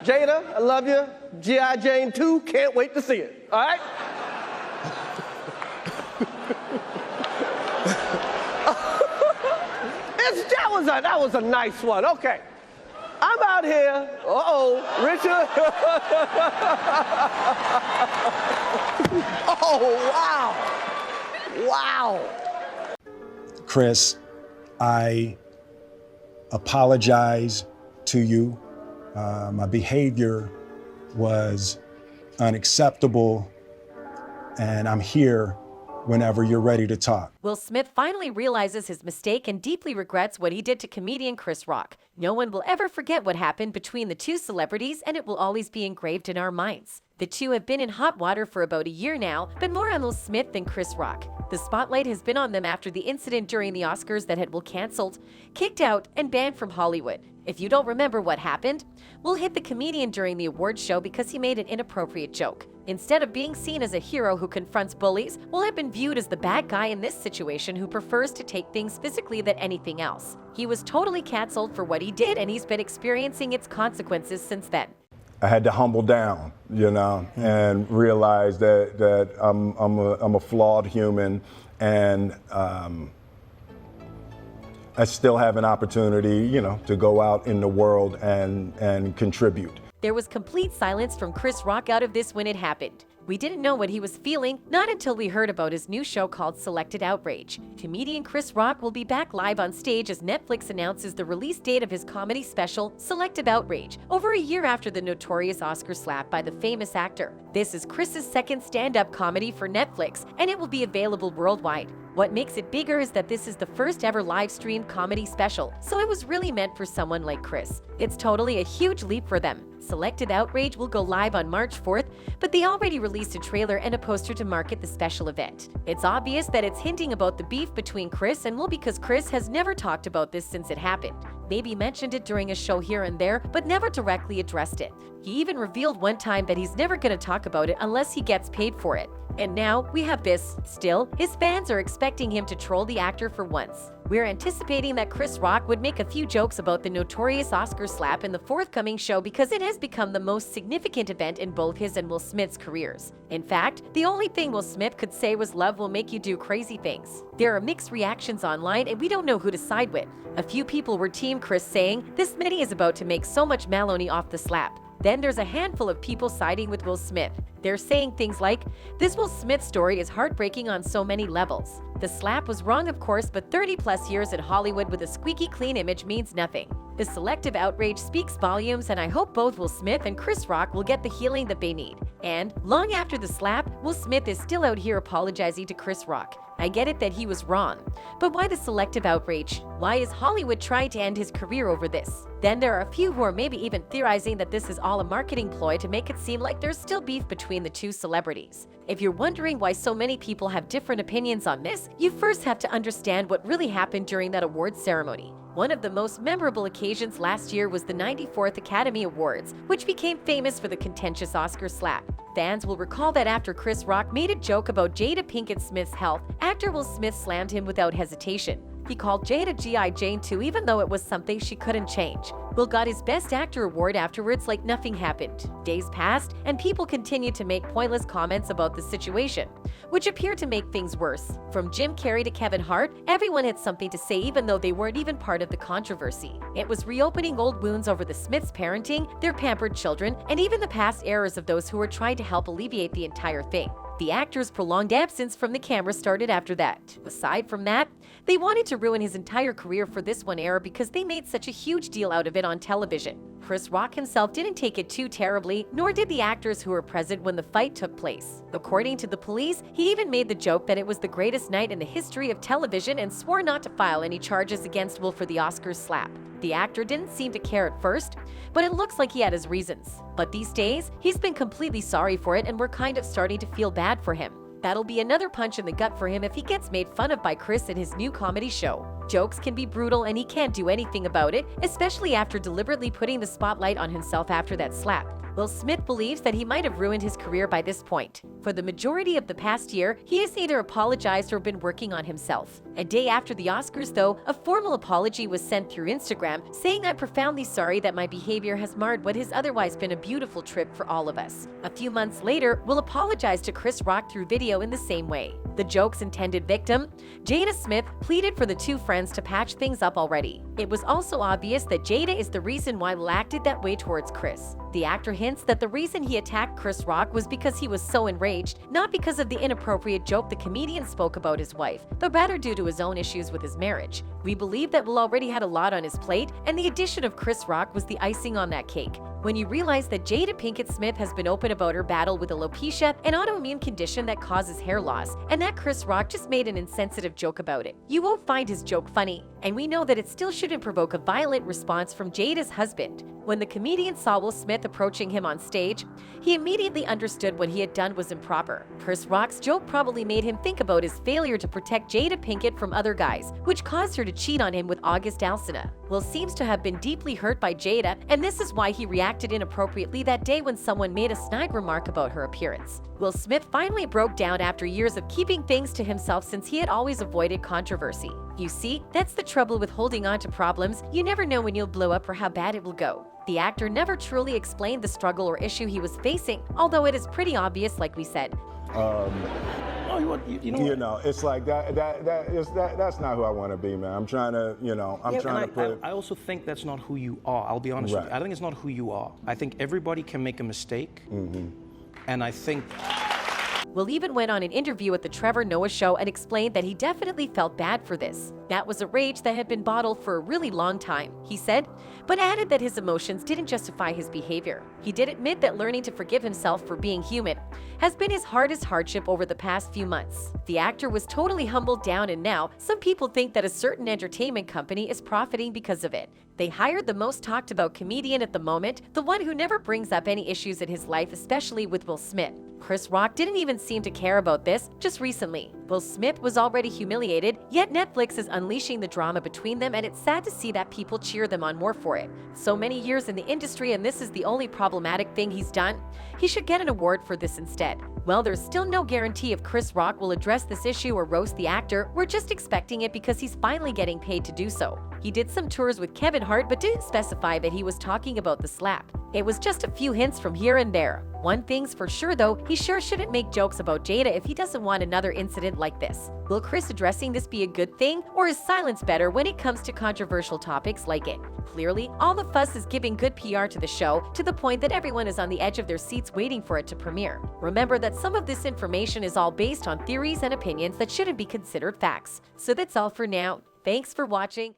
Jada, I love you. G.I. Jane 2, can't wait to see it. All right? That was a nice one. Okay. I'm out here. Richard. Oh, wow. Wow. Chris, I apologize to you. My behavior was unacceptable, and I'm here whenever you're ready to talk. Will Smith finally realizes his mistake and deeply regrets what he did to comedian Chris Rock. No one will ever forget what happened between the two celebrities, and it will always be engraved in our minds. The two have been in hot water for about a year now, but more on Will Smith than Chris Rock. The spotlight has been on them after the incident during the Oscars that had Will canceled, kicked out, and banned from Hollywood. If you don't remember what happened, Will hit the comedian during the awards show because he made an inappropriate joke. Instead of being seen as a hero who confronts bullies, Will have been viewed as the bad guy in this situation who prefers to take things physically than anything else. He was totally canceled for what he did, and he's been experiencing its consequences since then. I had to humble down, and realize that I'm a flawed human, and I still have an opportunity, to go out in the world and contribute. There was complete silence from Chris Rock out of this when it happened. We didn't know what he was feeling, not until we heard about his new show called Selected Outrage. Comedian Chris Rock will be back live on stage as Netflix announces the release date of his comedy special, Selected Outrage, over a year after the notorious Oscar slap by the famous actor. This is Chris's second stand-up comedy for Netflix, and it will be available worldwide. What makes it bigger is that this is the first ever live-streamed comedy special, so it was really meant for someone like Chris. It's totally a huge leap for them. Selected Outrage will go live on March 4th, but they already released a trailer and a poster to market the special event. It's obvious that it's hinting about the beef between Chris and Will because Chris has never talked about this since it happened. Maybe mentioned it during a show here and there, but never directly addressed it. He even revealed one time that he's never going to talk about it unless he gets paid for it. And now we have this. Still, his fans are expecting him to troll the actor for once. We're anticipating that Chris Rock would make a few jokes about the notorious Oscar slap in the forthcoming show because it has become the most significant event in both his and Will Smith's careers. In fact, the only thing Will Smith could say was "love will make you do crazy things." There are mixed reactions online and we don't know who to side with. A few people were Team Chris saying, "This Smitty is about to make so much maloney off the slap." Then there's a handful of people siding with Will Smith. They're saying things like, "This Will Smith story is heartbreaking on so many levels. The slap was wrong, of course, but 30+ years in Hollywood with a squeaky clean image means nothing." The selective outrage speaks volumes, and I hope both Will Smith and Chris Rock will get the healing that they need. And long after the slap, Will Smith is still out here apologizing to Chris Rock. I get it that he was wrong, but why the selective outrage? Why is Hollywood trying to end his career over this? Then there are a few who are maybe even theorizing that this is all a marketing ploy to make it seem like there's still beef between the two celebrities. If you're wondering why so many people have different opinions on this, you first have to understand what really happened during that awards ceremony. One of the most memorable occasions last year was the 94th Academy Awards, which became famous for the contentious Oscar slap. Fans will recall that after Chris Rock made a joke about Jada Pinkett Smith's health, actor Will Smith slammed him without hesitation. He called Jada G.I. Jane 2 even though it was something she couldn't change. Will got his Best Actor award afterwards like nothing happened. Days passed, and people continued to make pointless comments about the situation, which appeared to make things worse. From Jim Carrey to Kevin Hart, everyone had something to say even though they weren't even part of the controversy. It was reopening old wounds over the Smiths' parenting, their pampered children, and even the past errors of those who were trying to help alleviate the entire thing. The actor's prolonged absence from the camera started after that. Aside from that, they wanted to ruin his entire career for this one error because they made such a huge deal out of it on television. Chris Rock himself didn't take it too terribly, nor did the actors who were present when the fight took place. According to the police, he even made the joke that it was the greatest night in the history of television and swore not to file any charges against Will for the Oscars slap. The actor didn't seem to care at first, but it looks like he had his reasons. But these days, he's been completely sorry for it and we're kind of starting to feel bad for him. That'll be another punch in the gut for him if he gets made fun of by Chris in his new comedy show. Jokes can be brutal and he can't do anything about it, especially after deliberately putting the spotlight on himself after that slap. Will Smith believes that he might have ruined his career by this point. For the majority of the past year, he has either apologized or been working on himself. A day after the Oscars, though, a formal apology was sent through Instagram, saying, "I'm profoundly sorry that my behavior has marred what has otherwise been a beautiful trip for all of us." A few months later, Will apologized to Chris Rock through video in the same way. The joke's intended victim, Jada Smith, pleaded for the two friends to patch things up already. It was also obvious that Jada is the reason why Will acted that way towards Chris. The actor hints that the reason he attacked Chris Rock was because he was so enraged, not because of the inappropriate joke the comedian spoke about his wife, but rather due to his own issues with his marriage. We believe that Will already had a lot on his plate, and the addition of Chris Rock was the icing on that cake. When you realize that Jada Pinkett Smith has been open about her battle with alopecia, an autoimmune condition that causes hair loss, and that Chris Rock just made an insensitive joke about it, you won't find his joke funny. And we know that it still shouldn't provoke a violent response from Jada's husband. When the comedian saw Will Smith approaching him on stage, he immediately understood what he had done was improper. Chris Rock's joke probably made him think about his failure to protect Jada Pinkett from other guys, which caused her to cheat on him with August Alsina. Will seems to have been deeply hurt by Jada, and this is why he reacted inappropriately that day when someone made a snide remark about her appearance. Will Smith finally broke down after years of keeping things to himself since he had always avoided controversy. You see, that's the trouble with holding on to problems. You never know when you'll blow up or how bad it will go. The actor never truly explained the struggle or issue he was facing, although it is pretty obvious, like we said. You know, it's like that's not who I want to be, man. I'm trying to, I'm trying to put. I also think that's not who you are. I'll be honest with Right. you. I think it's not who you are. I think everybody can make a mistake, and I think. Will even went on an interview at the Trevor Noah show and explained that he definitely felt bad for this. That was a rage that had been bottled for a really long time, he said, but added that his emotions didn't justify his behavior. He did admit that learning to forgive himself for being human has been his hardest hardship over the past few months. The actor was totally humbled down, and now some people think that a certain entertainment company is profiting because of it. They hired the most talked about comedian at the moment, the one who never brings up any issues in his life, especially with Will Smith. Chris Rock didn't even seem to care about this just recently. Will Smith was already humiliated, yet Netflix is unleashing the drama between them, and it's sad to see that people cheer them on more for it. So many years in the industry, and this is the only problematic thing he's done? He should get an award for this instead. Well, there's still no guarantee if Chris Rock will address this issue or roast the actor. We're just expecting it because he's finally getting paid to do so. He did some tours with Kevin Hart but didn't specify that he was talking about the slap. It was just a few hints from here and there. One thing's for sure though, he sure shouldn't make jokes about Jada if he doesn't want another incident like this. Will Chris addressing this be a good thing, or is silence better when it comes to controversial topics like it? Clearly, all the fuss is giving good PR to the show, to the point that everyone is on the edge of their seats waiting for it to premiere. Remember that some of this information is all based on theories and opinions that shouldn't be considered facts. So that's all for now. Thanks for watching.